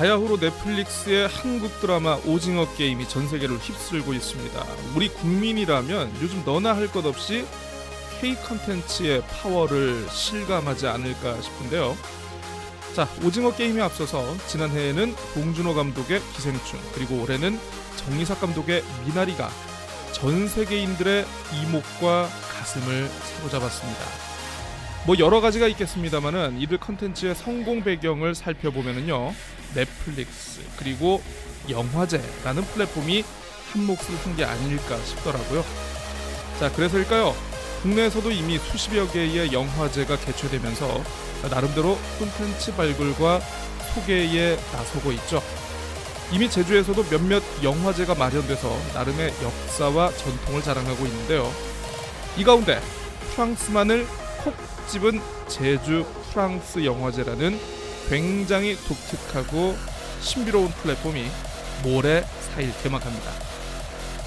바야흐로 넷플릭스의 한국 드라마 오징어 게임이 전 세계를 휩쓸고 있습니다. 우리 국민이라면 요즘 너나 할 것 없이 K 컨텐츠의 파워를 실감하지 않을까 싶은데요. 자, 오징어 게임에 앞서서 지난해에는 봉준호 감독의 기생충, 그리고 올해는 정이삭 감독의 미나리가 전 세계인들의 이목과 가슴을 사로잡았습니다. 뭐 여러 가지가 있겠습니다만은 이들 컨텐츠의 성공 배경을 살펴보면은요, 넷플릭스 그리고 영화제라는 플랫폼이 한 몫을 한 게 아닐까 싶더라고요. 자, 그래서일까요? 국내에서도 이미 수십여 개의 영화제가 개최되면서 나름대로 콘텐츠 발굴과 소개에 나서고 있죠. 이미 제주에서도 몇몇 영화제가 마련돼서 나름의 역사와 전통을 자랑하고 있는데요. 이 가운데 프랑스만을 콕 집은 제주 프랑스 영화제라는 굉장히 독특하고 신비로운 플랫폼이 모레 4일 개막합니다.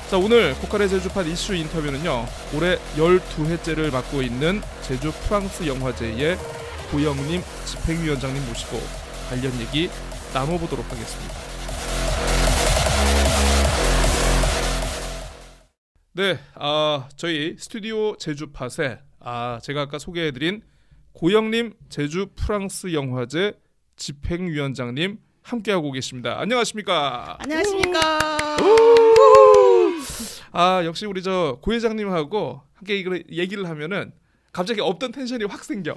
자, 오늘 포카레 제주판 이슈 인터뷰는요, 올해 12회째를 맡고 있는 제주 프랑스 영화제의 고영님 집행위원장님 모시고 관련 얘기 나눠보도록 하겠습니다. 네, 저희 스튜디오 제주팟에 제가 아까 소개해드린 고영님 제주 프랑스 영화제 집행위원장님 함께하고 계십니다. 안녕하십니까? 안녕하십니까? 역시 우리 저 고 회장님하고 함께 얘기를 하면은 갑자기 없던 텐션이 확 생겨.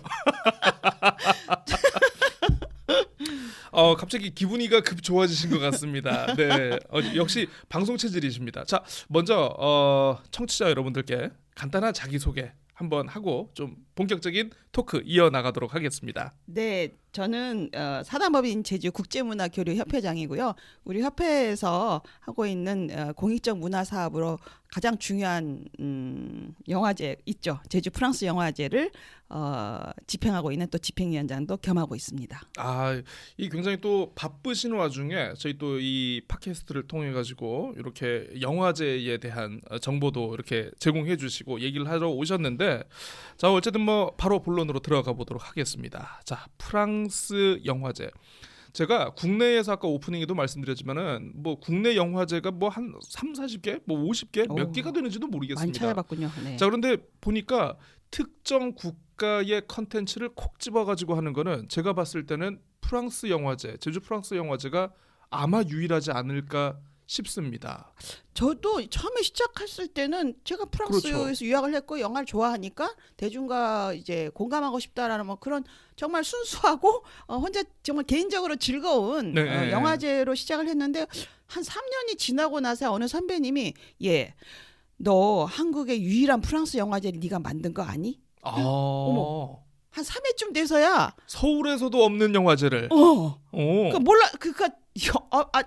갑자기 기분이가 급 좋아지신 것 같습니다. 네, 역시 방송 체질이십니다. 자, 먼저 청취자 여러분들께 간단한 자기소개 한번 하고 좀 본격적인 토크 이어나가도록 하겠습니다. 네, 저는 사단법인 제주국제문화교류협회장이고요. 우리 협회에서 하고 있는 공익적 문화 사업으로 가장 중요한 영화제 있죠. 제주 프랑스 영화제를 집행하고 있는 또 집행위원장도 겸하고 있습니다. 이 굉장히 또 바쁘신 와중에 저희 또 이 팟캐스트를 통해 가지고 이렇게 영화제에 대한 정보도 이렇게 제공해 주시고 얘기를 하러 오셨는데, 자, 어쨌든 뭐 바로 본론으로 들어가 보도록 하겠습니다. 자, 프랑스 영화제. 제가 국내에서 아까 오프닝에도 말씀드렸지만은 뭐 국내 영화제가 뭐 한 30-40개, 뭐 50개 몇 개가 되는지도 모르겠습니다. 많이 찾아봤군요. 네. 자, 그런데 보니까 특정 국가의 컨텐츠를 콕 집어가지고 하는 거는 제가 봤을 때는 프랑스 영화제, 제주 프랑스 영화제가 아마 유일하지 않을까 싶습니다. 저도 처음에 시작했을 때는 제가 프랑스에서 그렇죠. 유학을 했고 영화를 좋아하니까 대중과 이제 공감하고 싶다라는 뭐 그런 정말 순수하고 혼자 정말 개인적으로 즐거운 네. 영화제로 시작을 했는데, 한 3년이 지나고 나서 어느 선배님이 너 한국의 유일한 프랑스 영화제를 네가 만든 거 아니? 어머. 한 3회쯤 돼서야 서울에서도 없는 영화제를. 그러니까 몰라.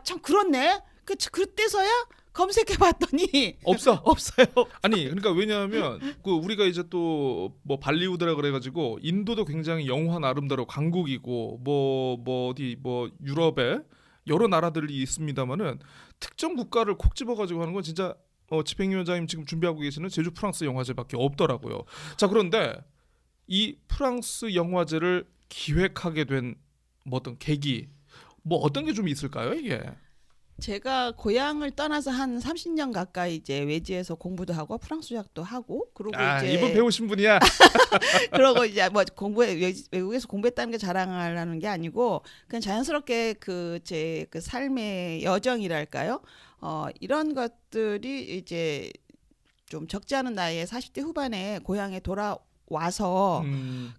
참 그렇네. 그때서야 검색해봤더니 없어요. 아니, 그러니까 왜냐하면 우리가 이제 또 뭐 발리우드라 그래가지고 인도도 굉장히 영화 나름대로 강국이고 어디 유럽에 여러 나라들이 있습니다만은 특정 국가를 콕 집어가지고 하는 건 진짜 집행위원장님 지금 준비하고 계시는 제주 프랑스 영화제밖에 없더라고요. 자, 그런데 이 프랑스 영화제를 기획하게 된 어떤 계기, 어떤 게 좀 있을까요, 이게? 제가 고향을 떠나서 한 30년 가까이 이제 외지에서 공부도 하고 프랑스 유학도 하고, 그리고 이제 이분 배우신 분이야. 그러고 이제 뭐 외국에서 공부했다는 게 자랑하려는 게 아니고 그냥 자연스럽게 제 삶의 여정이랄까요? 이런 것들이 이제 좀 적지 않은 나이에 40대 후반에 고향에 돌아와서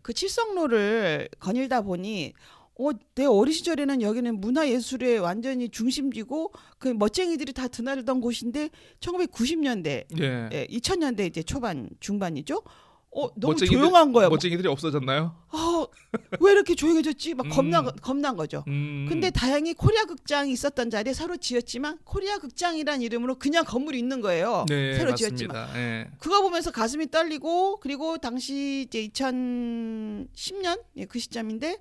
그 칠성로를 거닐다 보니 내 어린 시절에는 여기는 문화예술의 완전히 중심지고 그 멋쟁이들이 다 드나들던 곳인데 1990년대, 2000년대 이제 초반 중반이죠. 너무 조용한 거야. 멋쟁이들이 없어졌나요? 왜 이렇게 조용해졌지? 막 겁난 거죠. 근데 다행히 코리아 극장이 있었던 자리에 새로 지었지만 코리아 극장이란 이름으로 그냥 건물이 있는 거예요. 네, 새로 맞습니다. 지었지만. 네. 그거 보면서 가슴이 떨리고, 그리고 당시 이제 2010년 그 시점인데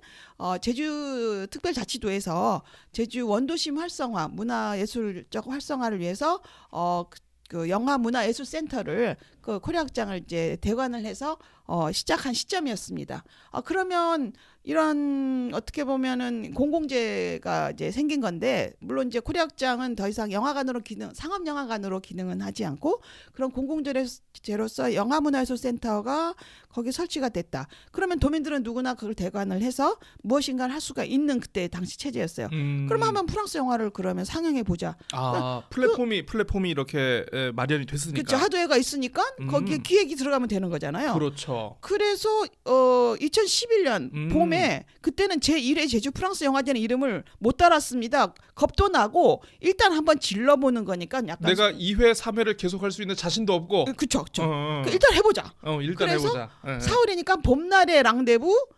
제주 특별자치도에서 제주 원도심 활성화, 문화예술적 활성화를 위해서 그 영화 문화예술센터를 그 코리아 극장을 이제 대관을 해서 시작한 시점이었습니다. 그러면 이런 어떻게 보면은 공공재가 이제 생긴 건데 물론 이제 코리아극장은 더 이상 영화관으로 상업 영화관으로 기능은 하지 않고 그런 공공재로서 영화문화예술센터가 거기 설치가 됐다. 그러면 도민들은 누구나 그걸 대관을 해서 무엇인가를 할 수가 있는 그때 당시 체제였어요. 그럼 한번 프랑스 영화를 그러면 상영해 보자. 플랫폼이 이렇게 마련이 됐으니까. 그렇죠. 하드웨어가 있으니까 거기에 기획이 들어가면 되는 거잖아요. 그렇죠. 그래서 2011년 봄에 그때는 제1회 제주 프랑스 영화제는 이름을 못 달았습니다. 겁도 나고 일단 한번 질러보는 거니까 약간 내가 2회, 3회를 계속할 수 있는 자신도 없고. 그렇죠. 일단 해보자. 일단 그래서 해보자. 4월이니까 봄날의 랑데부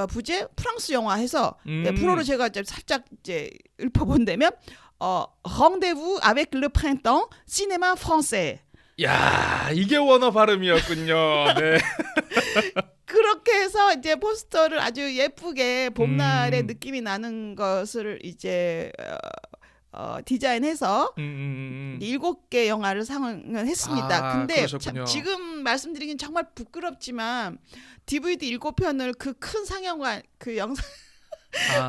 부제 프랑스 영화 해서 불어로 제가 이제 살짝 이제 읊어본다면 랑데부 avec le printemps cinéma français. 야, 이게 원어 발음이었군요. 네. 그렇게 해서 이제 포스터를 아주 예쁘게 봄날의 느낌이 나는 것을 이제 디자인해서 7개 영화를 상영을 했습니다. 근데 참 지금 말씀드리긴 정말 부끄럽지만 DVD 7편을 그 큰 상영관 그 영상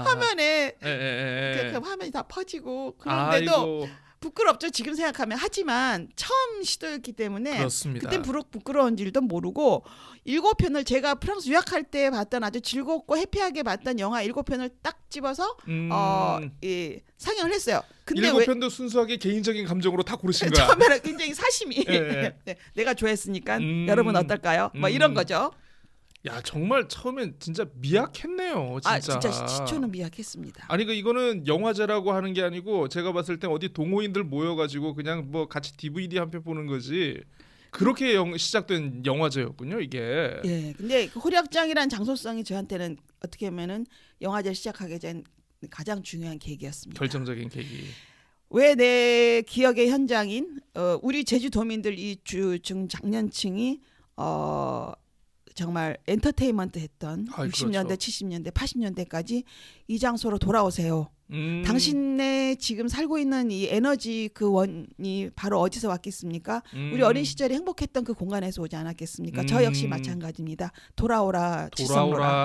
화면에 그 화면이 다 퍼지고 그런데도 부끄럽죠 지금 생각하면. 하지만 처음 시도였기 때문에 그렇습니다. 그때 부끄러운 줄도 모르고 7편을 제가 프랑스 유학할 때 봤던 아주 즐겁고 해피하게 봤던 영화 7편을 딱 집어서 상영을 했어요. 근데 7편도 순수하게 개인적인 감정으로 다 고르신 거야. 처음에는 굉장히 사심이 네, 내가 좋아했으니까 여러분 어떨까요? 뭐 이런 거죠. 야, 정말 처음엔 진짜 미약했네요. 진짜 시초는 미약했습니다. 아니 이거는 영화제라고 하는 게 아니고 제가 봤을 때 어디 동호인들 모여가지고 그냥 뭐 같이 DVD 한 편 보는 거지. 그렇게 시작된 영화제였군요, 이게. 예. 근데 호력장이라는 장소성이 저한테는 어떻게 보면은 영화제 시작하게 된 가장 중요한 계기였습니다. 결정적인 계기. 왜 내 기억의 현장인 우리 제주도민들 이 중장년층이 정말 엔터테인먼트 했던 60년대, 그렇죠. 70년대, 80년대까지 이 장소로 돌아오세요. 당신네 지금 살고 있는 이 에너지 그 원이 바로 어디서 왔겠습니까? 우리 어린 시절에 행복했던 그 공간에서 오지 않았겠습니까? 저 역시 마찬가지입니다. 돌아오라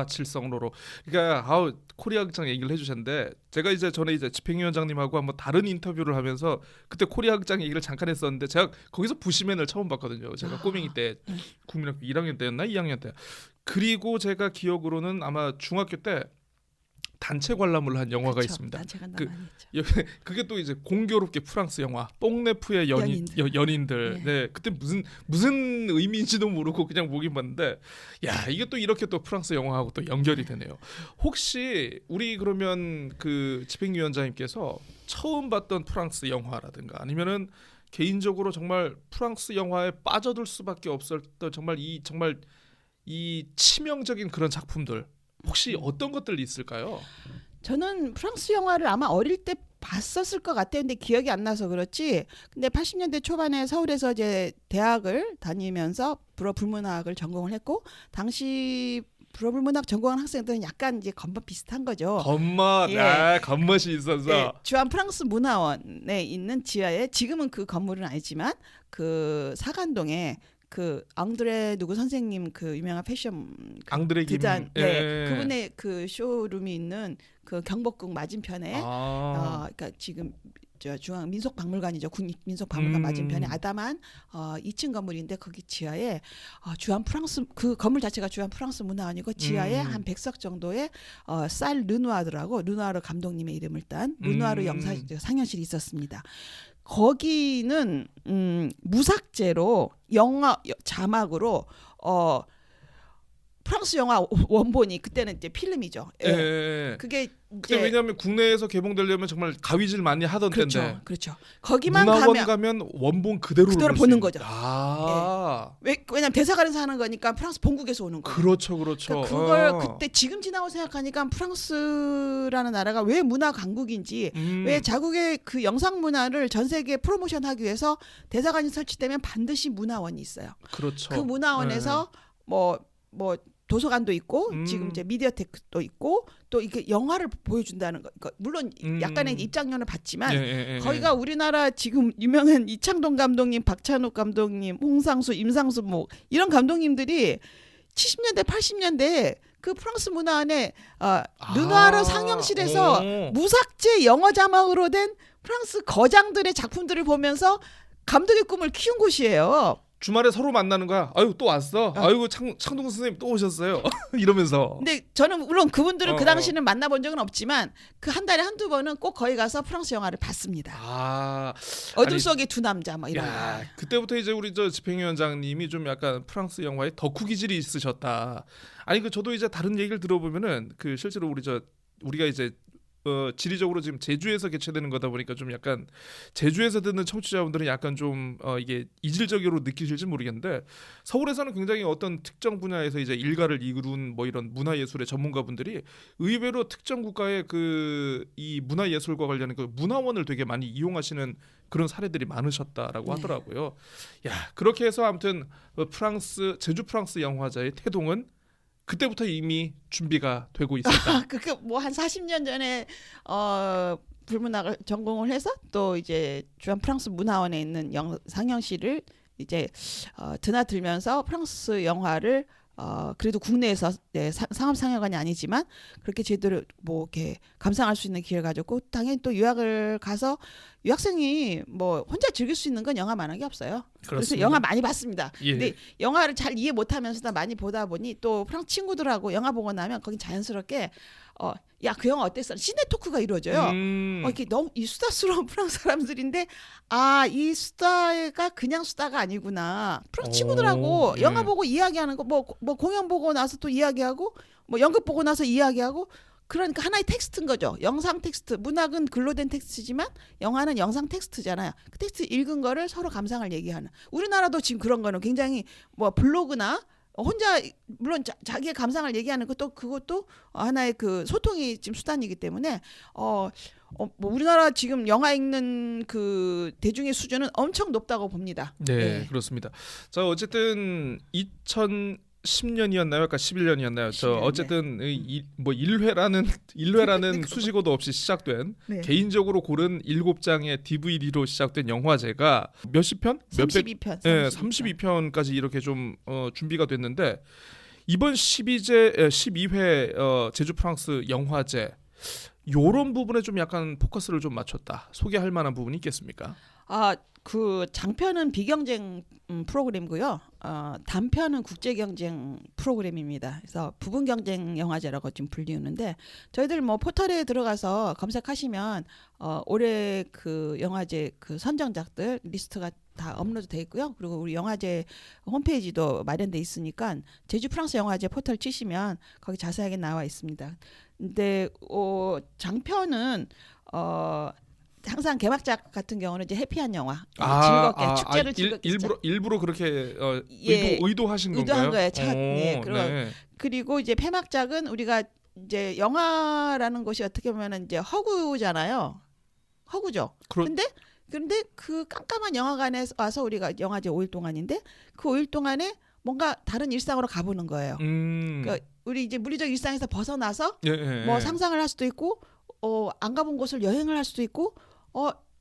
칠성로로. 그러니까 코리아극장 얘기를 해주셨는데 제가 이제 전에 이제 집행위원장님하고 한번 다른 인터뷰를 하면서 그때 코리아극장 얘기를 잠깐 했었는데 제가 거기서 부시맨을 처음 봤거든요. 제가 꼬맹이 때 국민학교 1학년 때였나 2학년 때. 그리고 제가 기억으로는 아마 중학교 때 단체 관람을 한 영화가 그렇죠. 있습니다. 단체 관람 많이 했죠. 그게 또 이제 공교롭게 프랑스 영화 뽕네프의 연인들. 네, 그때 무슨 의미인지도 모르고 그냥 보긴 봤는데, 야, 이게 또 이렇게 또 프랑스 영화하고 또 연결이 되네요. 혹시 우리 그러면 그 집행위원장님께서 처음 봤던 프랑스 영화라든가 아니면은 개인적으로 정말 프랑스 영화에 빠져들 수밖에 없었던 정말 이 치명적인 그런 작품들. 혹시 어떤 것들이 있을까요? 저는 프랑스 영화를 아마 어릴 때 봤었을 것 같아요. 근데 기억이 안 나서 그렇지. 근데 80년대 초반에 서울에서 이제 대학을 다니면서 불어불문학을 전공을 했고 당시 불어불문학 전공한 학생들은 약간 이제 겉멋 비슷한 거죠. 겉멋, 겉멋이 있어서. 주한 프랑스 문화원에 있는 지하에 지금은 그 건물은 아니지만 그 사간동에 그 앙드레 누구 선생님 그 유명한 패션 앙드레 김 그분의 그 쇼룸이 있는 그 경복궁 맞은편에 그러니까 지금 중앙 민속박물관이죠. 국립민속박물관 맞은편에 아담한 2층 건물인데 거기 지하에 주한 프랑스 그 건물 자체가 주한 프랑스 문화원이고 지하에 한 100석 정도의 쌀 르누아르라고 르누아르 감독님의 이름을 딴 르누아르 영사 상영실이 있었습니다. 거기는 무삭제로 영화 자막으로 프랑스 영화 원본이 그때는 이제 필름이죠. 그게 그때 왜냐하면 국내에서 개봉되려면 정말 가위질 많이 하던 때인데. 그렇죠. 거기만 문화원 가면 원본 그대로 보는 거죠. 왜냐면 대사관에서 하는 거니까 프랑스 본국에서 오는 거예요. 그렇죠. 그러니까 그걸 그때 지금 지나고 생각하니까 프랑스라는 나라가 왜 문화 강국인지, 왜 자국의 그 영상 문화를 전 세계에 프로모션하기 위해서 대사관이 설치되면 반드시 문화원이 있어요. 그렇죠. 그 문화원에서 뭐 도서관도 있고 지금 이제 미디어테크도 있고 또 이게 영화를 보여준다는 거. 물론 약간의 입장료를 받지만 거기가 우리나라 지금 유명한 이창동 감독님, 박찬욱 감독님, 홍상수, 임상수 뭐 이런 감독님들이 70년대 80년대 그 프랑스 문화 안에 르누아르 상영실에서 무삭제 영어 자막으로 된 프랑스 거장들의 작품들을 보면서 감독의 꿈을 키운 곳이에요. 주말에 서로 만나는 거야. 아유 또 왔어. 아이고 창동 선생님 또 오셨어요. 이러면서. 근데 저는 물론 그분들을 그 어. 당시는 만나본 적은 없지만 그 한 달에 한두 번은 꼭 거기 가서 프랑스 영화를 봤습니다. 어둠 아니, 속의 두 남자 뭐 이런 야, 거. 그때부터 이제 우리 저 집행위원장님이 좀 약간 프랑스 영화에 덕후 기질이 있으셨다. 아니 그 저도 이제 다른 얘기를 들어보면은 그 실제로 우리가 이제 지리적으로 지금 제주에서 개최되는 거다 보니까 좀 약간 제주에서 듣는 청취자분들은 약간 좀 이게 이질적으로 느끼실지 모르겠는데 서울에서는 굉장히 어떤 특정 분야에서 이제 일가를 이룬 뭐 이런 문화예술의 전문가분들이 의외로 특정 국가의 그 이 문화예술과 관련된 그 문화원을 되게 많이 이용하시는 그런 사례들이 많으셨다라고 네. 하더라고요. 야 그렇게 해서 아무튼 제주 프랑스 영화제의 태동은 그때부터 이미 준비가 되고 있었다. 그게 뭐 한 40년 전에 불문학을 전공을 해서 또 이제 주한 프랑스 문화원에 있는 상영실을 이제 드나들면서 프랑스 영화를 그래도 국내에서 상업 상영관이 아니지만 그렇게 제대로 뭐 이렇게 감상할 수 있는 기회를 가졌고 당연히 또 유학을 가서 유학생이 뭐 혼자 즐길 수 있는 건 영화만한 게 없어요. 그래서 그렇습니다. 영화 많이 봤습니다. 예. 근데 영화를 잘 이해 못하면서도 많이 보다 보니 또 프랑스 친구들하고 영화 보고 나면 거긴 자연스럽게 야 그 영화 어땠어? 시네 토크가 이루어져요. 이렇게 너무 이 수다스러운 프랑스 사람들인데 이 수다가 그냥 수다가 아니구나. 프랑스 친구들하고 예. 영화 보고 이야기하는 거 뭐 공연 보고 나서 또 이야기하고 뭐 연극 보고 나서 이야기하고 그러니까 하나의 텍스트인 거죠. 영상 텍스트. 문학은 글로 된 텍스트지만 영화는 영상 텍스트잖아요. 그 텍스트 읽은 거를 서로 감상을 얘기하는. 우리나라도 지금 그런 거는 굉장히 뭐 블로그나 혼자 물론 자기의 감상을 얘기하는 그것도 하나의 그 소통이 지금 수단이기 때문에 뭐 우리나라 지금 영화 읽는 그 대중의 수준은 엄청 높다고 봅니다. 네, 예. 그렇습니다. 자, 어쨌든 2010년이었나요? 아까 11년이었나요? 저 11년, 어쨌든 뭐 1회라는 수식어도 없이 시작된 네. 개인적으로 고른 7장의 DVD로 시작된 영화제가 몇십 편? 32편. 네, 32편까지 이렇게 좀 준비가 됐는데 이번 12회 제주 프랑스 영화제 요런 부분에 좀 약간 포커스를 좀 맞췄다. 소개할 만한 부분이 있겠습니까? 그 장편은 비경쟁 프로그램이고요. 단편은 국제 경쟁 프로그램입니다. 그래서 부분 경쟁 영화제라고 지금 불리우는데 저희들 뭐 포털에 들어가서 검색하시면 올해 그 영화제 그 선정작들 리스트가 다 업로드 돼 있고요. 그리고 우리 영화제 홈페이지도 마련돼 있으니까 제주 프랑스 영화제 포털 치시면 거기 자세하게 나와 있습니다. 근데 장편은 항상 개막작 같은 경우는 이제 해피한 영화, 즐겁게 축제를 즐겁게 일부러 그렇게 예, 의도하신 의도한 건가요? 거예요. 네, 그리고 이제 폐막작은 우리가 이제 영화라는 것이 어떻게 보면 이제 허구잖아요. 허구죠. 그런데 그 깜깜한 영화관에 와서 우리가 영화제 5일 동안인데 그 5일 동안에 뭔가 다른 일상으로 가보는 거예요. 그러니까 우리 이제 물리적 일상에서 벗어나서 뭐 상상을 할 수도 있고 안 가본 곳을 여행을 할 수도 있고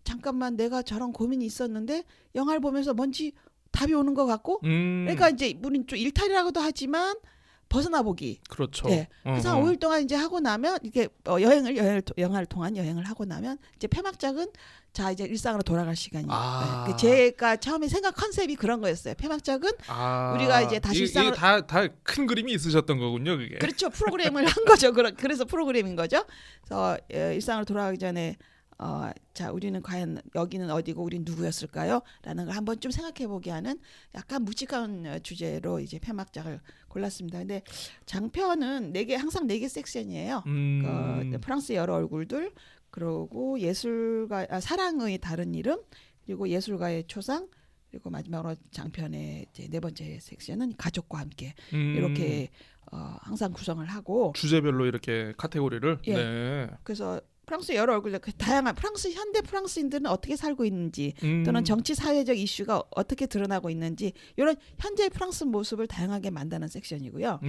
잠깐만 내가 저런 고민이 있었는데 영화를 보면서 뭔지 답이 오는 것 같고 그러니까 이제 우리는 좀 일탈이라고도 하지만 벗어나 보기. 그렇죠. 네. 그래서 한 5일 동안 이제 하고 나면 이렇게 영화를 통한 여행을 하고 나면 이제 폐막작은 자 이제 일상으로 돌아갈 시간이에요. 네. 제가 처음에 생각 컨셉이 그런 거였어요. 폐막작은 우리가 이제 다시 일상으로 다 큰 그림이 있으셨던 거군요, 그게. 그렇죠. 프로그램을 한 거죠. 그래서 프로그램인 거죠. 그래서 일상으로 돌아가기 전에 자 우리는 과연 여기는 어디고 우리는 누구였을까요? 라는 걸 한번 좀 생각해 보게 하는 약간 묵직한 주제로 이제 폐막작을 골랐습니다. 근데 장편은 항상 4개 섹션이에요. 프랑스의 여러 얼굴들, 그리고 사랑의 다른 이름, 그리고 예술가의 초상, 그리고 마지막으로 장편의 이제 4번째 섹션은 가족과 함께 이렇게 항상 구성을 하고 주제별로 이렇게 카테고리를. 예. 네. 그래서 프랑스의 여러 얼굴들 다양한 현대 프랑스인들은 어떻게 살고 있는지 또는 정치 사회적 이슈가 어떻게 드러나고 있는지 이런 현재 프랑스 모습을 다양하게 만드는 섹션이고요.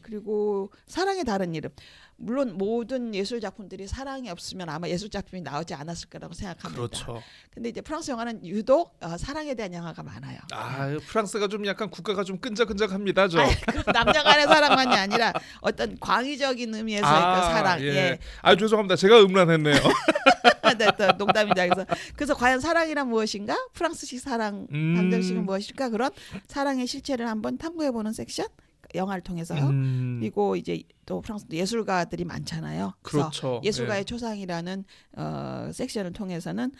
그리고 사랑의 다른 이름 물론 모든 예술 작품들이 사랑이 없으면 아마 예술 작품이 나오지 않았을 거라고 생각합니다. 그렇죠. 근데 이제 프랑스 영화는 유독 사랑에 대한 영화가 많아요. 아, 프랑스가 좀 약간 국가가 좀 끈적끈적합니다, 저. 남녀간의 사랑만이 아니라 어떤 광의적인 의미에서의 그 사랑. 예. 아, 죄송합니다. 제가 음란했네요. 네, 또 농담입니다. 그래서 과연 사랑이란 무엇인가? 프랑스식 사랑, 감정식은 무엇일까? 그런 사랑의 실체를 한번 탐구해보는 섹션. 영화를 통해서요. 그리고 이제 또 프랑스 예술가들이 많잖아요. 그렇죠. 예술가의 초상이라는 섹션을 통해서는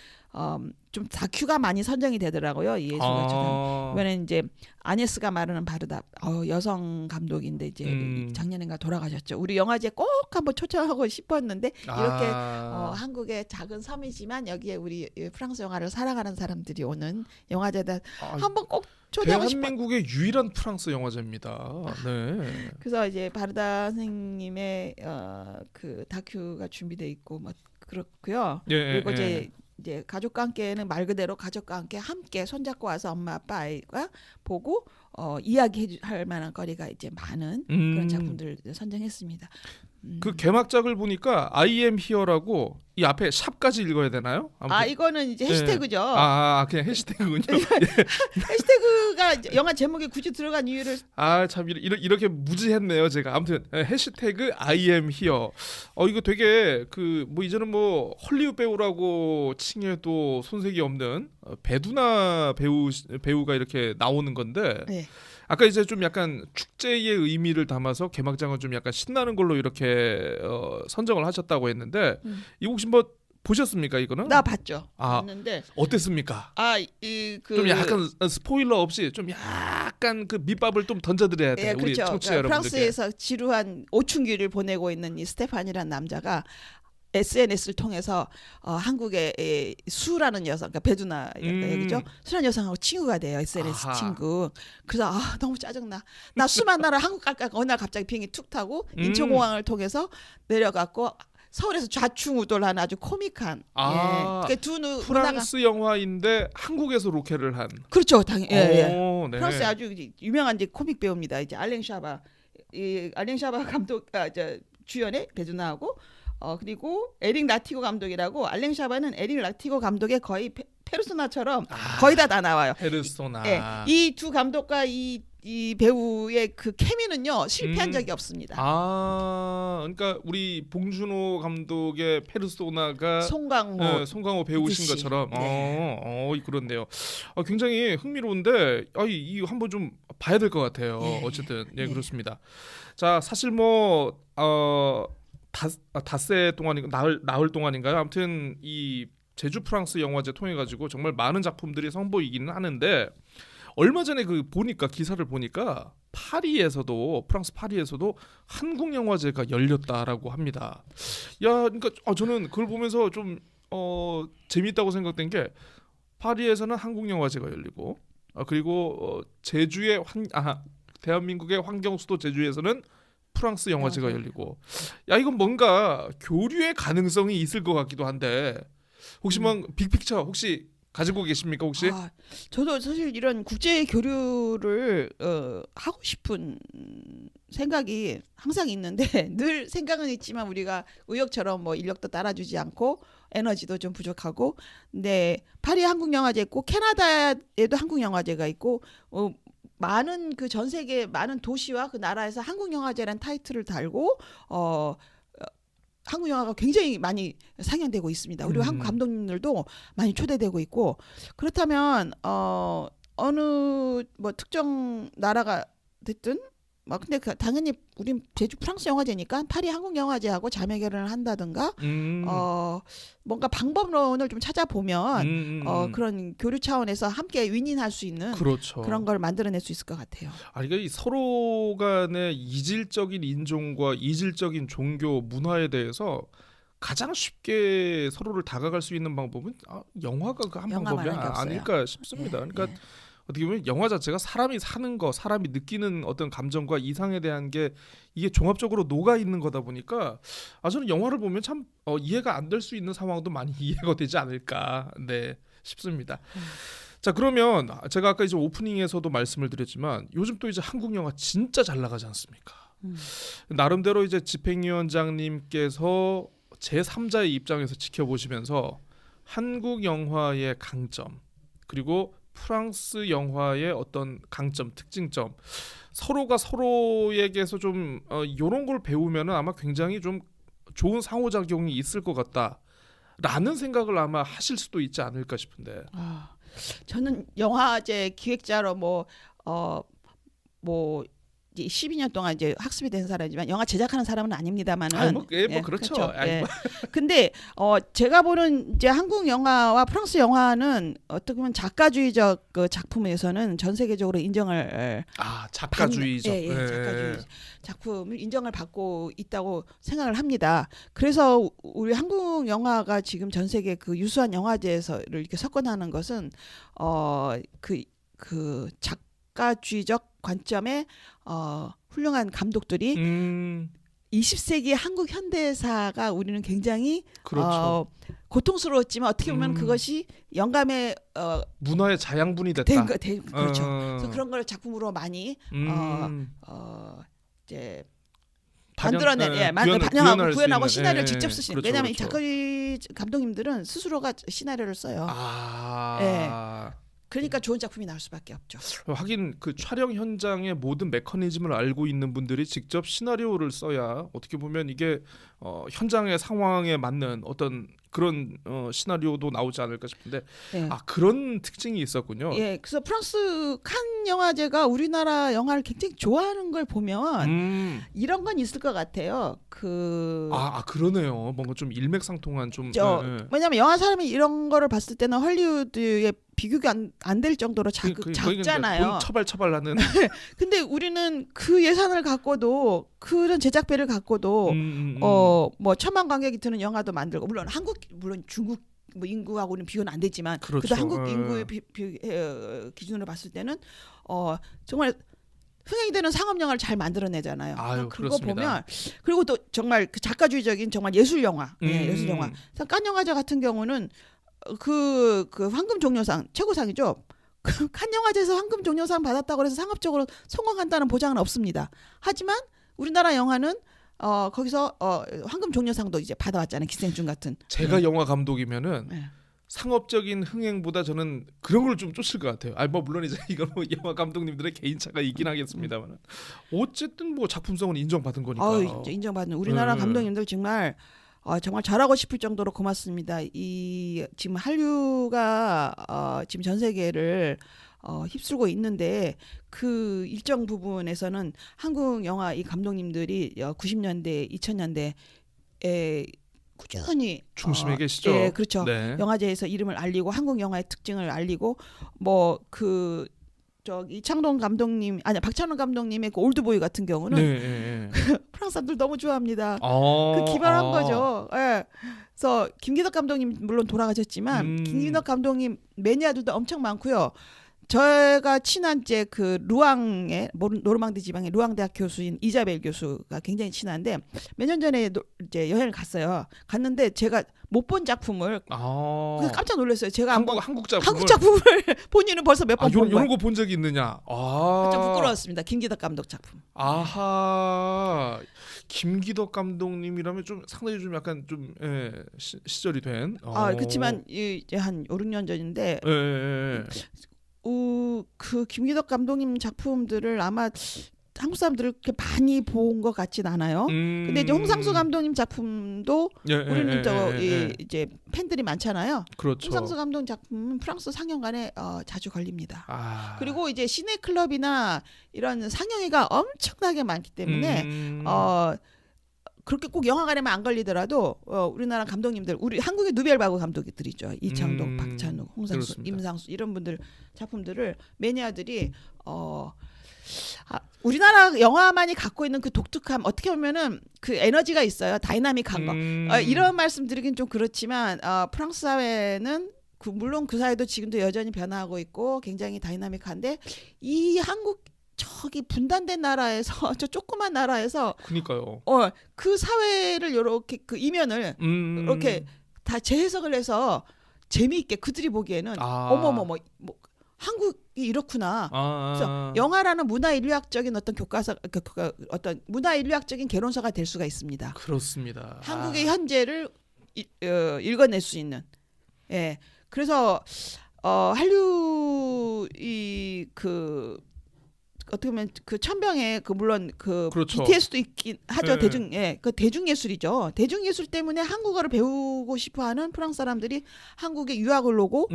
좀 다큐가 많이 선정이 되더라고요. 이 예술가 초상. 왜냐면 이제 아네스가 마르는 바르다 여성 감독인데 이제 작년인가 돌아가셨죠. 우리 영화제에 꼭 한번 초청하고 싶었는데 이렇게 한국의 작은 섬이지만 여기에 우리 프랑스 영화를 사랑하는 사람들이 오는 영화제다 한번 꼭 초대하고 싶어요. 대한민국의 유일한 프랑스 영화제입니다. 네. 그래서 이제 바르다 선생님의 그 다큐가 준비돼 있고 뭐 그렇고요. 그리고 이제 가족과 함께는 말 그대로 가족과 함께 손잡고 와서 엄마 아빠 아이가 보고 이야기할 만한 거리가 이제 많은 그런 작품들을 선정했습니다. 그 개막작을 보니까 I am here라고 이 앞에 샵까지 읽어야 되나요? 아무튼. 이거는 이제 해시태그죠. 그냥 해시태그군요. 해시태그가 영화 제목에 굳이 들어간 이유를 참 이렇게 무지했네요 제가. 아무튼 해시태그 I am here. 이거 되게 그 뭐 이제는 뭐 헐리우드 배우라고 칭해도 손색이 없는 배두나 배우가 이렇게 나오는 건데. 네. 아까 이제 좀 약간 축제의 의미를 담아서 개막장은 좀 약간 신나는 걸로 이렇게 선정을 하셨다고 했는데 이거 혹시 뭐 보셨습니까 이거는? 나 봤죠. 아, 봤는데 어땠습니까? 좀 약간 스포일러 없이 좀 약간 그 밑밥을 좀 던져드려야 돼요. 우리 그렇죠. 청취자 여러분들께. 프랑스에서 지루한 오춘기를 보내고 있는 이 스테판이라는 남자가 SNS를 통해서 한국의 수라는 여성, 그러니까 배두나 여기죠. 수라는 여성하고 친구가 돼요. SNS 친구. 그래서 너무 짜증나. 나 수 만나러 한국 갈까? 어느 날 갑자기 비행기 툭 타고 인천공항을 통해서 내려갔고 서울에서 좌충우돌하는 아주 코믹한. 프랑스 영화인데 한국에서 로케를 한. 그렇죠, 당연히. 네. 프랑스 아주 유명한 이제 코믹 배우입니다. 이제 알랭 샤바 감독, 주연의 배두나하고. 그리고 에릭 라티고 감독이라고 알랭 샤바는 에릭 라티고 감독의 거의 페르소나처럼 거의 다 나와요. 페르소나. 이 두 감독과 이 배우의 그 케미는요 실패한 적이 없습니다. 그러니까 우리 봉준호 감독의 페르소나가 송강호 배우신 그치. 것처럼. 그렇네요. 굉장히 흥미로운데 이 한번 좀 봐야 될 것 같아요. 어쨌든 그렇습니다. 자, 사실 뭐 닷새 동안인가 나흘 동안인가요? 아무튼 이 제주 프랑스 영화제 통해 가지고 정말 많은 작품들이 선보이기는 하는데 얼마 전에 그 보니까 기사를 보니까 프랑스 파리에서도 한국 영화제가 열렸다라고 합니다. 그러니까 저는 그걸 보면서 좀 재미있다고 생각된 게 파리에서는 한국 영화제가 열리고 그리고 제주의 대한민국의 환경 수도 제주에서는 프랑스 영화제가 열리고 이건 뭔가 교류의 가능성이 있을 것 같기도 한데 혹시 뭐 빅픽처 혹시 가지고 계십니까 혹시? 저도 사실 이런 국제 교류를 하고 싶은 생각이 항상 있는데 늘 생각은 있지만 우리가 의욕처럼 뭐 인력도 따라주지 않고 에너지도 좀 부족하고 근데 파리 한국 영화제 있고 캐나다에도 한국 영화제가 있고 많은 그 전 세계 많은 도시와 그 나라에서 한국 영화제라는 타이틀을 달고 한국 영화가 굉장히 많이 상영되고 있습니다. 그리고 한국 감독님들도 많이 초대되고 있고 그렇다면 어느 뭐 특정 나라가 됐든 근데 당연히 우린 제주 프랑스 영화제니까 파리 한국 영화제하고 자매 결연을 한다든가 뭔가 방법론을 좀 찾아보면 그런 교류 차원에서 함께 윈윈할 수 있는 그런 걸 만들어낼 수 있을 것 같아요. 그러니까 이 서로 간의 이질적인 인종과 이질적인 종교 문화에 대해서 가장 쉽게 서로를 다가갈 수 있는 방법은 영화가 한 방법이 아닐까 싶습니다. 그러니까 어떻게 보면 영화 자체가 사람이 사는 거, 사람이 느끼는 어떤 감정과 이상에 대한 게 이게 종합적으로 녹아 있는 거다 보니까 저는 영화를 보면 참 이해가 안 될 수 있는 상황도 많이 이해가 되지 않을까 싶습니다. 자, 그러면 제가 아까 이제 오프닝에서도 말씀을 드렸지만 요즘 또 이제 한국 영화 진짜 잘 나가지 않습니까? 나름대로 이제 집행위원장님께서 제3자의 입장에서 지켜보시면서 한국 영화의 강점 그리고 프랑스 영화의 어떤 강점, 특징점 서로가 서로에게서 좀 이런 걸 배우면은 아마 굉장히 좀 좋은 상호작용이 있을 것 같다라는 생각을 아마 하실 수도 있지 않을까 싶은데. 저는 영화제 기획자로 이제 12년 동안 이제 학습이 된 사람이지만 영화 제작하는 사람은 아닙니다만은. 뭐 그렇죠. 그렇죠. 근데 제가 보는 이제 한국 영화와 프랑스 영화는 어떻게 보면 작가주의적 그 작품에서는 전 세계적으로 인정을 작가주의적 작가주의 작품을 인정을 받고 있다고 생각을 합니다. 그래서 우리 한국 영화가 지금 전 세계 그 유수한 영화제에서를 이렇게 석권하는 것은 그 작가주의적 관점의 훌륭한 감독들이 20세기 한국 현대사가 우리는 굉장히 그렇죠. 고통스러웠지만 어떻게 보면 그것이 영감의 문화의 자양분이 됐다. 그렇죠. 그래서 그런 걸 작품으로 많이 이제 만들어낸 구현하고 시나리오를 직접 쓰신. 그렇죠, 왜냐하면 그렇죠. 작가주의 감독님들은 스스로가 시나리오를 써요. 그러니까 좋은 작품이 나올 수밖에 없죠. 하긴 그 촬영 현장의 모든 메커니즘을 알고 있는 분들이 직접 시나리오를 써야 어떻게 보면 이게 현장의 상황에 맞는 어떤 그런 시나리오도 나오지 않을까 싶은데 그런 특징이 있었군요. 그래서 프랑스 칸 영화제가 우리나라 영화를 굉장히 좋아하는 걸 보면 이런 건 있을 것 같아요. 그러네요. 뭔가 좀 일맥상통한 좀. 왜냐하면 영화 사람이 이런 거를 봤을 때는 헐리우드의 비교가 안 될 정도로 작잖아요. 돈 처발처발하는. 근데 우리는 그 예산을 갖고도 그런 제작비를 갖고도 뭐 천만 관객이 드는 영화도 만들고 물론 중국 인구하고는 비교는 안 되지만 그렇죠. 그래도 한국 인구의 기준으로 봤을 때는 정말 흥행이 되는 상업 영화를 잘 만들어내잖아요. 그거 보면 그리고 또 정말 그 작가주의적인 정말 예술 영화, 예술 영화. 칸 영화제 같은 경우는 그 황금 종려상 최고상이죠. 칸 영화제에서 황금 종려상 받았다고 해서 상업적으로 성공한다는 보장은 없습니다. 하지만 우리나라 영화는 거기서 황금 종려상도 이제 받아왔잖아요. 기생충 같은. 제가 영화 감독이면은 상업적인 흥행보다 저는 그런 걸 좀 쫓을 것 같아요. 뭐 물론 이제 이건 뭐 영화 감독님들의 개인차가 있긴 하겠습니다만 어쨌든 뭐 작품성은 인정받은 거니까. 인정받는 우리나라 감독님들 정말 잘하고 싶을 정도로 고맙습니다. 지금 한류가 지금 전 세계를 휩쓸고 있는데 그 일정 부분에서는 한국 영화 이 감독님들이 90년대, 2000년대에 꾸준히 중심에 계시죠. 그렇죠. 영화제에서 이름을 알리고 한국 영화의 특징을 알리고 이창동 감독님 박찬원 감독님의 그 올드보이 같은 경우는 프랑스 사람들 너무 좋아합니다. 그 기발한 거죠. 그래서 김기덕 감독님 물론 돌아가셨지만 김기덕 감독님 매니아들도 엄청 많고요. 제가 친한 그 루앙의 노르망디 지방의 루앙 대학 교수인 이자벨 교수가 굉장히 친한데 몇 년 전에 이제 여행을 갔는데 제가 못 본 작품을 그래서 깜짝 놀랐어요. 제가 한국 작품을 본인은 벌써 몇 번 본 거예요. 이런 거 본 적이 있느냐? 좀 부끄러웠습니다. 김기덕 감독 작품. 김기덕 감독님이라면 좀 상당히 좀 약간 좀 시절이 된. 그렇지만 이제 한 5, 6년 전인데. 그 김기덕 감독님 작품들을 아마 한국 사람들을 그렇게 많이 본 것 같진 않아요. 근데 이제 홍상수 감독님 작품도 우리는 이제 팬들이 많잖아요. 그렇죠. 홍상수 감독 작품은 프랑스 상영관에 자주 걸립니다. 그리고 이제 시네클럽이나 이런 상영회가 엄청나게 많기 때문에 그렇게 꼭 영화관에만 안 걸리더라도 우리나라 감독님들, 우리 한국의 누벨바그 감독들이죠. 이창동, 박찬욱, 홍상수, 그렇습니다. 임상수 이런 분들 작품들을 매니아들이 우리나라 영화만이 갖고 있는 그 독특함, 어떻게 보면은 그 에너지가 있어요. 다이나믹한 거. 이런 말씀 드리긴 좀 그렇지만 프랑스 사회는 물론 그 사회도 지금도 여전히 변화하고 있고 굉장히 다이나믹한데 이 한국 저기 분단된 나라에서 저 조그만 나라에서 그러니까요. 그 사회를 이렇게 그 이면을 이렇게 다 재해석을 해서 재미있게 그들이 보기에는 어머머머 한국이 이렇구나. 아. 그래서 영화라는 문화인류학적인 어떤 교과서, 어떤 문화인류학적인 개론서가 될 수가 있습니다. 그렇습니다. 한국의 현재를 읽어낼 수 있는. 예. 그래서 한류 그 어떻게 보면 그 천병에 그 물론 그 그렇죠. BTS도 있긴 하죠. 네. 그 대중예술이죠. 대중예술 때문에 한국어를 배우고 싶어하는 프랑스 사람들이 한국에 유학을 오고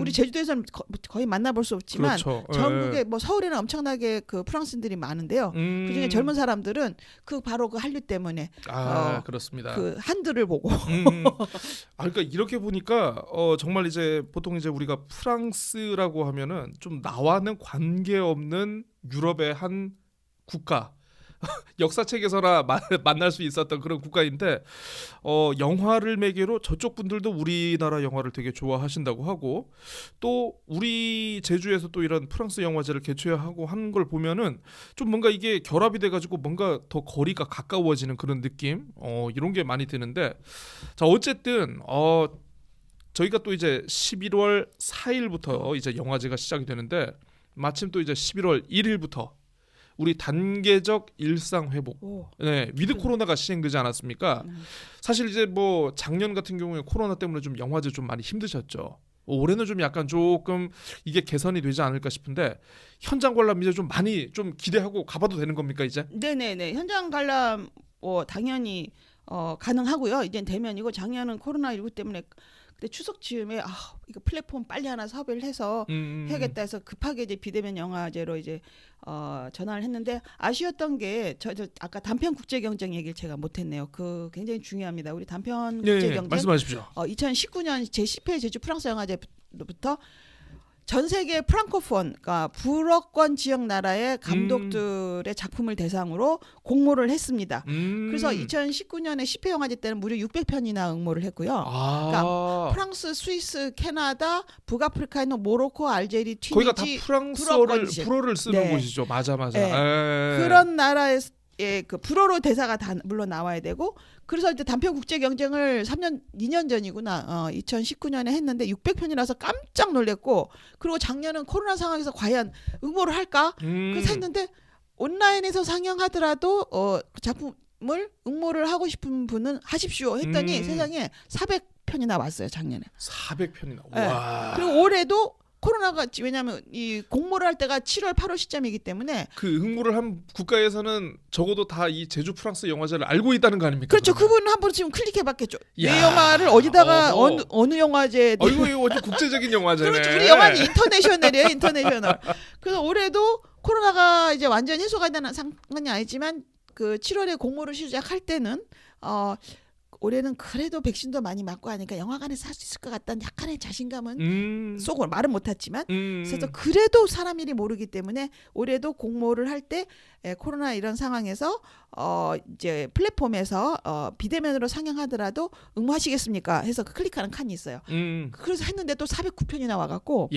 우리 제주도에서는 거의 만나볼 수 없지만 그렇죠. 전국에 뭐 서울에는 엄청나게 그 프랑스인들이 많은데요. 그중에 젊은 사람들은 바로 그 한류 때문에 그렇습니다. 그 한들을 보고 그러니까 이렇게 보니까 정말 이제 보통 이제 우리가 프랑스라고 하면은 좀 나와는 관계없는 유럽의 한 국가 역사책에서나 만날 수 있었던 그런 국가인데 영화를 매개로 저쪽 분들도 우리나라 영화를 되게 좋아하신다고 하고 또 우리 제주에서 또 이런 프랑스 영화제를 개최하고 하는 걸 보면은 좀 뭔가 이게 결합이 돼가지고 뭔가 더 거리가 가까워지는 그런 느낌 이런 게 많이 드는데 자 어쨌든 저희가 또 이제 11월 4일부터 이제 영화제가 시작이 되는데 마침 또 이제 11월 1일부터 우리 단계적 일상 회복, 위드 코로나가 시행되지 않았습니까? 사실 이제 뭐 작년 같은 경우에 코로나 때문에 좀 영화제 좀 많이 힘드셨죠. 올해는 좀 약간 조금 이게 개선이 되지 않을까 싶은데 현장 관람 이제 좀 많이 좀 기대하고 가봐도 되는 겁니까 이제? 네네네 현장 관람 당연히 가능하고요. 이젠 대면이고 작년은 코로나19 때문에 그때 추석 즈음에 이거 플랫폼 빨리 하나 섭외를 해서 해야겠다 해서 급하게 이제 비대면 영화제로 이제 전환을 했는데 아쉬웠던 게 저 아까 단편 국제 경쟁 얘기를 제가 못했네요. 그 굉장히 중요합니다. 우리 단편 국제 경쟁 말씀하십시오. 2019년 제10회 제주 프랑스 영화제부터 전 세계 프랑코폰, 그러니까 불어권 지역 나라의 감독들의 작품을 대상으로 공모를 했습니다. 그래서 2019년에 10회 영화제 때는 무려 600편이나 응모를 했고요. 그러니까 프랑스, 스위스, 캐나다, 북아프리카에 있는 모로코, 알제리, 튀니지 거기가 다 프랑스어를 불어를 쓰는 곳이죠. 맞아. 네. 그런 나라의 그 불어로 대사가 다 물론 나와야 되고 그래서 이제 단편 국제 경쟁을 2년 전이구나 2019년에 했는데 600편이라서 깜짝 놀랐고 그리고 작년은 코로나 상황에서 과연 응모를 할까 그래서 했는데 온라인에서 상영하더라도 그 작품을 응모를 하고 싶은 분은 하십시오 했더니 세상에 400편이나 왔어요 작년에 400편이나 네. 와. 그리고 올해도 코로나가 왜냐하면 이 공모를 할 때가 7월 8월 시점이기 때문에 그 응모를 한 국가에서는 적어도 다 이 제주 프랑스 영화제를 알고 있다는 거 아닙니까? 그렇죠. 그분은 한번 지금 클릭해봤겠죠. 이 영화를 어디다가 어느 영화제에 이거 완전 국제적인 영화제네. 그렇죠. 우리 영화는 인터내셔널이에요. 인터내셔널. 그래서 올해도 코로나가 이제 완전 해소가 되는 상황이 아니지만 그 7월에 공모를 시작할 때는 올해는 그래도 백신도 많이 맞고 하니까 영화관에서 할 수 있을 것 같다는 약간의 자신감은 쏘고 말은 못했지만 그래서 그래도 사람 일이 모르기 때문에 올해도 공모를 할 때 코로나 이런 상황에서 이제 플랫폼에서 비대면으로 상영하더라도 응모하시겠습니까? 해서 클릭하는 칸이 있어요. 그래서 했는데 또 409편이나 와갖고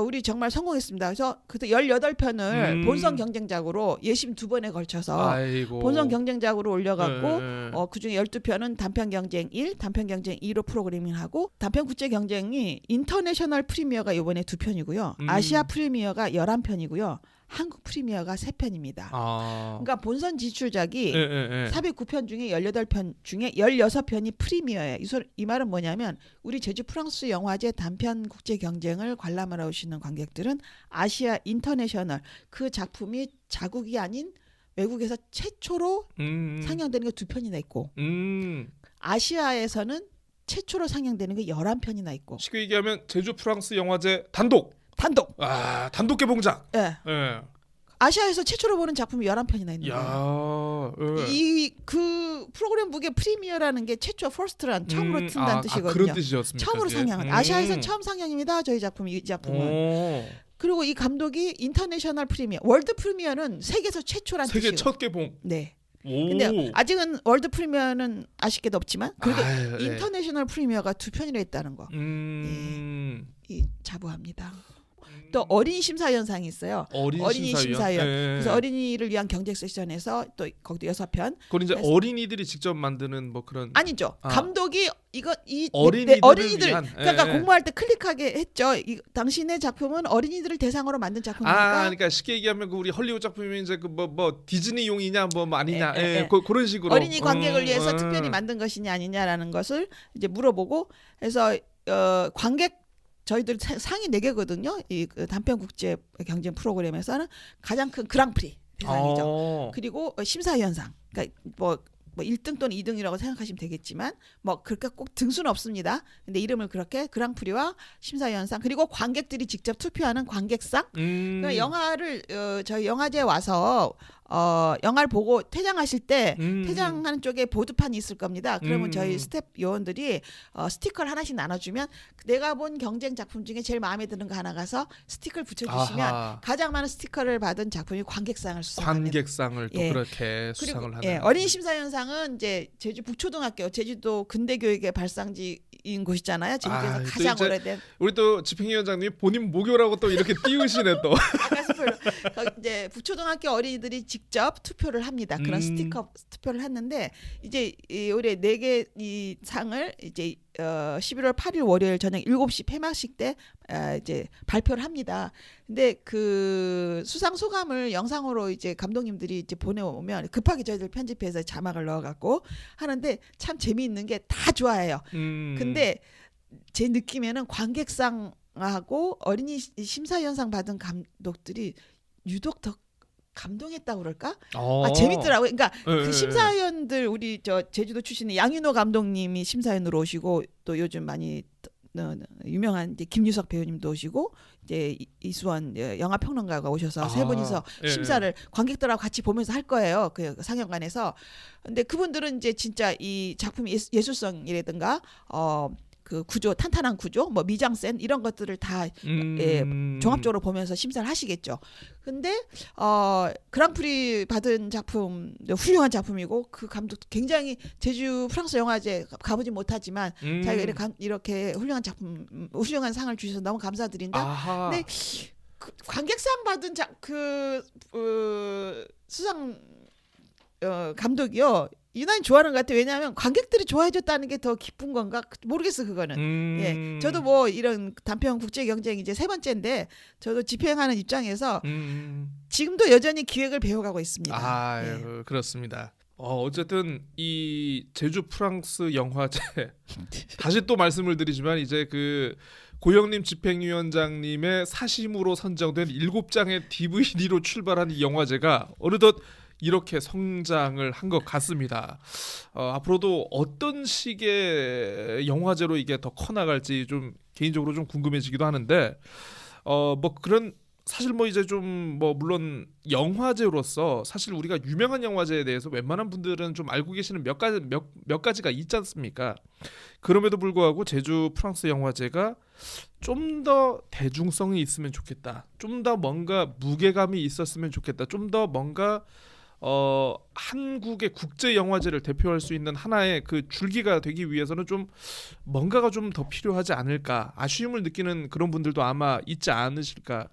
우리 정말 성공했습니다. 그래서 그때 18편을 본선 경쟁작으로 예심 2번에 걸쳐서 본선 경쟁작으로 올려갖고 그중에 12편은 단편 경쟁 1, 단편 경쟁 2로 프로그래밍하고 단편 국제 경쟁이 인터내셔널 프리미어가 이번에 2편이고요. 아시아 프리미어가 11편이고요. 한국 프리미어가 3편입니다. 그러니까 본선 진출작이 409편 중에 18편 중에 16편이 프리미어예요. 이 말은 뭐냐면 우리 제주 프랑스 영화제 단편 국제 경쟁을 관람하러 오시는 관객들은 아시아 인터내셔널 그 작품이 자국이 아닌 외국에서 최초로 상영되는 게 2편이나 있고 아시아에서는 최초로 상영되는 게 11편이나 있고 쉽게 얘기하면 제주 프랑스 영화제 단독 단독 개봉작. 네. 아시아에서 최초로 보는 작품이 11편이나 있는 거예요. 그 프로그램북의 프리미어라는 게 최초 퍼스트란 처음으로 튼다는 뜻이거든요. 그런 뜻이었습니까? 처음으로 상영한. 아시아에서 처음 상영입니다. 저희 작품 이 작품은. 그리고 이 감독이 인터내셔널 프리미어, 월드 프리미어는 세계에서 최초란 뜻이에요. 세계 첫 개봉. 네. 근데 아직은 월드 프리미어는 아쉽게도 없지만 그래도 인터내셔널 프리미어가 2편이나 있다는 거. 이 자부합니다. 또 어린이 심사위원상이 있어요. 어린이 심사위원. 그래서 어린이를 위한 경제 세션에서 또 거기도 6편. 그건 이제 어린이들이 직접 만드는 뭐 그런 아니죠. 감독이 어린이들 위한, 그러니까 공모할 때 클릭하게 했죠. 당신의 작품은 어린이들을 대상으로 만든 작품이니까. 그러니까 쉽게 얘기하면 그 우리 헐리우드 작품이 이제 그 뭐 디즈니용이냐 뭐 아니냐 그런 식으로 어린이 관객을 위해서 특별히 만든 것이냐 아니냐라는 것을 이제 물어보고 해서 관객 저희들 상이 4개거든요. 이 단편 국제 경쟁 프로그램에서는 가장 큰 그랑프리 대상이죠. 그리고 심사위원상. 그러니까 뭐 1등 또는 2등이라고 생각하시면 되겠지만 뭐 그렇게 꼭 등수는 없습니다. 근데 이름을 그렇게 그랑프리와 심사위원상 그리고 관객들이 직접 투표하는 관객상. 그러니까 영화를 저희 영화제에 와서 영화를 보고 퇴장하실 때 퇴장하는 쪽에 보드판이 있을 겁니다. 그러면 저희 스텝 요원들이 스티커를 하나씩 나눠주면 내가 본 경쟁 작품 중에 제일 마음에 드는 거 하나 가서 스티커를 붙여주시면 가장 많은 스티커를 받은 작품이 관객상을 수상합니다. 관객상을 또 그렇게 수상을 하는. 어린이 심사위원상은 이제 제주 북초등학교 제주도 근대교육의 발상지인 곳이잖아요. 제주도에서 가장 오래된. 우리 또 집행위원장님이 본인 모교라고 또 이렇게 띄우시네 또. 이제 북초등학교 어린이들이 직접 투표를 합니다. 그런 스티커 투표를 했는데 이제 올해 4개 이 상을 이제 11월 8일 월요일 저녁 7시 폐막식 때 이제 발표를 합니다. 근데 그 수상 소감을 영상으로 이제 감독님들이 이제 보내오면 급하게 저희들 편집해서 자막을 넣어갖고 하는데 참 재미있는 게 다 좋아해요. 근데 제 느낌에는 관객상하고 어린이 심사위원상 받은 감독들이 유독 더 감동했다고 그럴까? 재밌더라고요. 그러니까 그 심사위원들 우리 저 제주도 출신의 양윤호 감독님이 심사위원으로 오시고 또 요즘 많이 유명한 이제 김유석 배우님도 오시고 이제 이수원 영화 평론가가 오셔서 세 분이서 심사를 관객들하고 같이 보면서 할 거예요. 그 상영관에서. 근데 그분들은 이제 진짜 이 작품의 예술성이라든가 그 구조, 탄탄한 구조, 뭐 미장센 이런 것들을 다 종합적으로 보면서 심사를 하시겠죠. 근데 그랑프리 받은 작품 훌륭한 작품이고 그 감독 굉장히 제주 프랑스 영화제 가보지 못하지만 자기가 이렇게 훌륭한 작품, 훌륭한 상을 주셔서 너무 감사드린다. 근데 그 관객상 받은 수상 감독이요. 유난히 좋아하는 것 같아요. 왜냐하면 관객들이 좋아해줬다는 게 더 기쁜 건가 모르겠어 그거는. 저도 뭐 이런 단편 국제 경쟁 이제 3번째인데 저도 집행하는 입장에서 지금도 여전히 기획을 배워가고 있습니다. 그렇습니다. 어쨌든 이 제주 프랑스 영화제 다시 또 말씀을 드리지만 이제 그 고영림 집행위원장님의 사심으로 선정된 7장의 DVD로 출발한 이 영화제가 어느덧 이렇게 성장을 한 것 같습니다. 앞으로도 어떤 식의 영화제로 이게 더 커나갈지 좀 개인적으로 좀 궁금해지기도 하는데 뭐 그런 사실 뭐 이제 좀 뭐 물론 영화제로서 사실 우리가 유명한 영화제에 대해서 웬만한 분들은 좀 알고 계시는 몇 가지가 있지 않습니까? 그럼에도 불구하고 제주 프랑스 영화제가 좀 더 대중성이 있으면 좋겠다. 좀 더 뭔가 무게감이 있었으면 좋겠다. 좀 더 뭔가 한국의 국제 영화제를 대표할 수 있는 하나의 그 줄기가 되기 위해서는 좀 뭔가가 좀 더 필요하지 않을까 아쉬움을 느끼는 그런 분들도 아마 있지 않으실까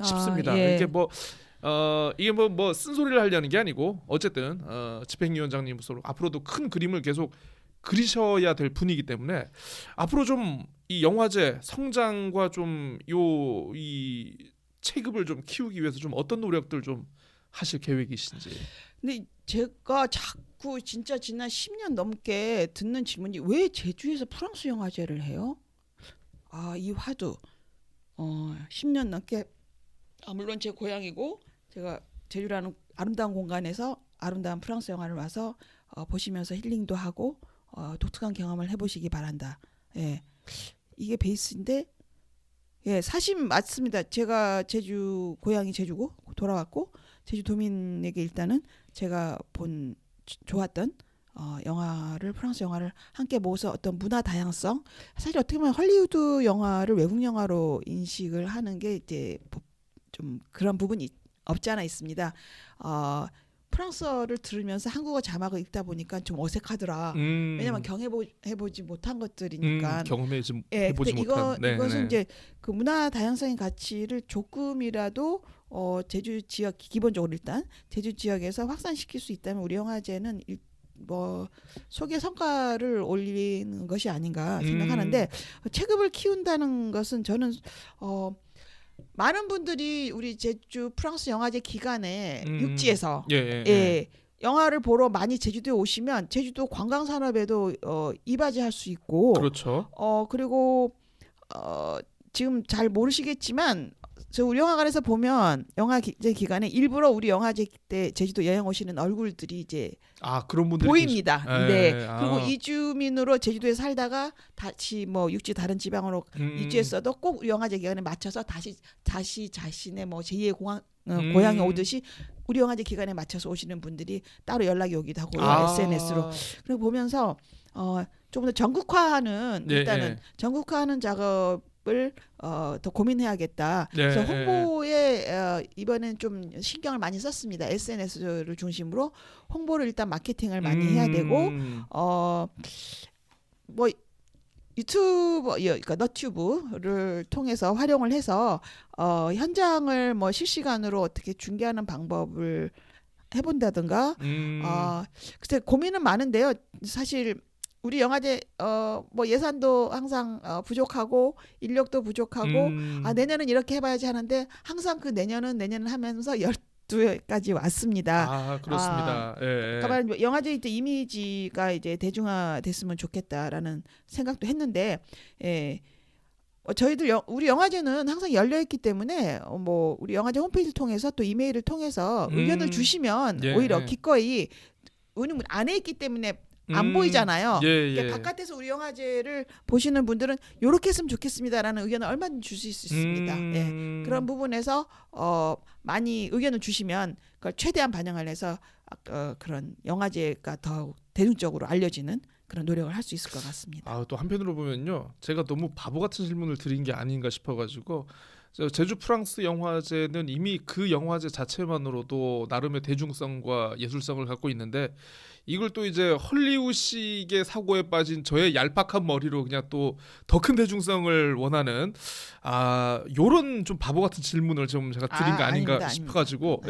싶습니다. 이게 뭐 쓴소리를 하려는 게 아니고 어쨌든 집행위원장님으로서 앞으로도 큰 그림을 계속 그리셔야 될 분이기 때문에 앞으로 좀 이 영화제 성장과 좀 이 체급을 좀 키우기 위해서 좀 어떤 노력들 좀 하실 계획이신지. 근데 제가 자꾸 진짜 지난 10년 넘게 듣는 질문이 왜 제주에서 프랑스 영화제를 해요? 이 화두 10년 넘게 물론 제 고향이고 제가 제주라는 아름다운 공간에서 아름다운 프랑스 영화를 와서 보시면서 힐링도 하고 독특한 경험을 해보시기 바란다. 이게 베이스인데 사실 맞습니다. 제가 제주 고향이 제주고 돌아왔고 제주도민에게 일단은 제가 본 좋았던 영화를 프랑스 영화를 함께 모아서 어떤 문화 다양성 사실 어떻게 보면 헐리우드 영화를 외국 영화로 인식을 하는 게 이제 좀 그런 부분이 없지 않아 있습니다. 프랑스어를 들으면서 한국어 자막을 읽다 보니까 좀 어색하더라. 왜냐면 해보지 못한 것들이니까. 경험해보지 근데 못한. 이것은 이제 그 문화 다양성의 가치를 조금이라도 제주 지역 기본적으로 일단 제주 지역에서 확산시킬 수 있다면 우리 영화제는 뭐 소개 성과를 올리는 것이 아닌가 생각하는데 체급을 키운다는 것은 저는 많은 분들이 우리 제주 프랑스 영화제 기간에 육지에서 영화를 보러 많이 제주도에 오시면 제주도 관광 산업에도 이바지할 수 있고 그렇죠. 그리고 지금 잘 모르시겠지만 저 우리 영화관에서 보면 영화제 기간에 일부러 우리 영화제 때 제주도 여행 오시는 얼굴들이 이제 그런 분들이 보입니다. 그리고 이주민으로 제주도에 살다가 다시 뭐 육지 다른 지방으로 이주했어도 꼭 우리 영화제 기간에 맞춰서 다시 자신의 뭐 제2의 고향에 오듯이 우리 영화제 기간에 맞춰서 오시는 분들이 따로 연락이 오기도 하고요. SNS로. 그리고 보면서 좀 더 전국화하는 일단은 전국화하는 작업을 더 고민해야겠다. 그래서 홍보에 이번엔 좀 신경을 많이 썼습니다. SNS를 중심으로 홍보를 일단 마케팅을 많이 해야 되고 뭐 유튜브 그러니까 너튜브를 통해서 활용을 해서 현장을 뭐 실시간으로 어떻게 중계하는 방법을 해본다든가 글쎄 고민은 많은데요. 사실 우리 영화제 뭐 예산도 항상 부족하고 인력도 부족하고 내년은 이렇게 해봐야지 하는데 항상 그 내년은 하면서 12회까지 왔습니다. 그렇습니다. 그러니까 영화제 이때 이미지가 이제 대중화됐으면 좋겠다라는 생각도 했는데 저희들 우리 영화제는 항상 열려 있기 때문에 뭐 우리 영화제 홈페이지를 통해서 또 이메일을 통해서 의견을 주시면 오히려 기꺼이 우리는 안에 있기 때문에 안 보이잖아요. 그러니까 바깥에서 우리 영화제를 보시는 분들은 이렇게 했으면 좋겠습니다라는 의견을 얼마든지 줄 수 있습니다. 그런 부분에서 많이 의견을 주시면 그걸 최대한 반영을 해서 그런 영화제가 더 대중적으로 알려지는 그런 노력을 할 수 있을 것 같습니다. 또 한편으로 보면요, 제가 너무 바보 같은 질문을 드린 게 아닌가 싶어가지고 제주 프랑스 영화제는 이미 그 영화제 자체만으로도 나름의 대중성과 예술성을 갖고 있는데 이걸 또 이제 헐리우드식의 사고에 빠진 저의 얄팍한 머리로 그냥 또 더 큰 대중성을 원하는 요런 좀 바보 같은 질문을 좀 제가 드린 거 아닌가 아닙니다, 싶어가지고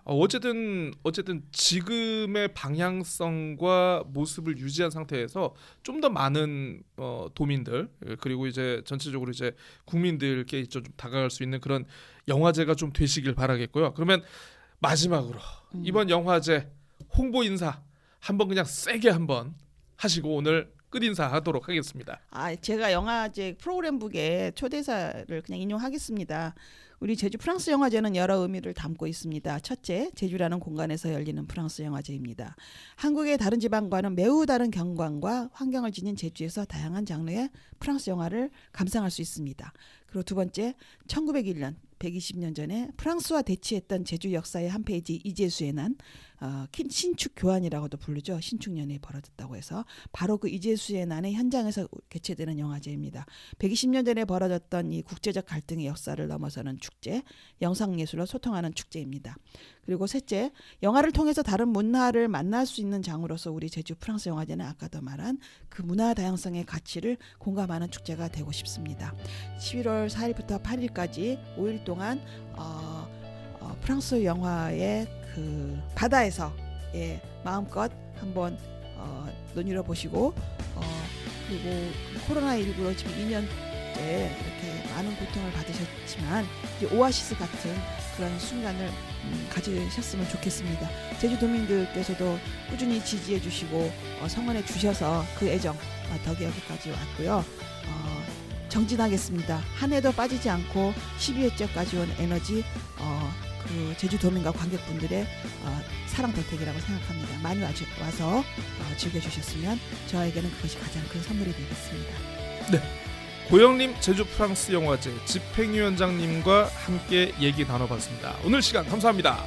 어쨌든 지금의 방향성과 모습을 유지한 상태에서 좀 더 많은 도민들 그리고 이제 전체적으로 이제 국민들께 좀 다가갈 수 있는 그런 영화제가 좀 되시길 바라겠고요. 그러면 마지막으로 이번 영화제 홍보 인사 한번 그냥 세게 한번 하시고 오늘 끝 인사하도록 하겠습니다. 제가 영화제 프로그램북에 초대사를 그냥 인용하겠습니다. 우리 제주 프랑스 영화제는 여러 의미를 담고 있습니다. 첫째, 제주라는 공간에서 열리는 프랑스 영화제입니다. 한국의 다른 지방과는 매우 다른 경관과 환경을 지닌 제주에서 다양한 장르의 프랑스 영화를 감상할 수 있습니다. 그리고 두 번째, 1901년 120년 전에 프랑스와 대치했던 제주 역사의 한 페이지 이재수의 난 신축 교환이라고도 부르죠. 신축년에 벌어졌다고 해서 바로 그 이재수의 난의 현장에서 개최되는 영화제입니다. 120년 전에 벌어졌던 이 국제적 갈등의 역사를 넘어서는 축제, 영상예술로 소통하는 축제입니다. 그리고 셋째, 영화를 통해서 다른 문화를 만날 수 있는 장으로서 우리 제주 프랑스 영화제는 아까도 말한 그 문화 다양성의 가치를 공감하는 축제가 되고 싶습니다. 11월 4일부터 8일까지 5일 동안 프랑스 영화의 그 바다에서 마음껏 한번 눈여겨 보시고 그리고 코로나19로 지금 2년째 이렇게 많은 고통을 받으셨지만 이제 오아시스 같은 그런 순간을 가지셨으면 좋겠습니다. 제주도민들께서도 꾸준히 지지해 주시고 성원해 주셔서 그 애정 덕에 여기까지 왔고요. 정진하겠습니다. 한 해도 빠지지 않고 12회째까지 온 에너지 그 제주도민과 관객분들의 사랑 덕택이라고 생각합니다. 많이 와서 즐겨주셨으면 저에게는 그것이 가장 큰 선물이 되겠습니다. 네, 고영림 제주 프랑스 영화제 집행위원장님과 함께 얘기 나눠봤습니다. 오늘 시간 감사합니다.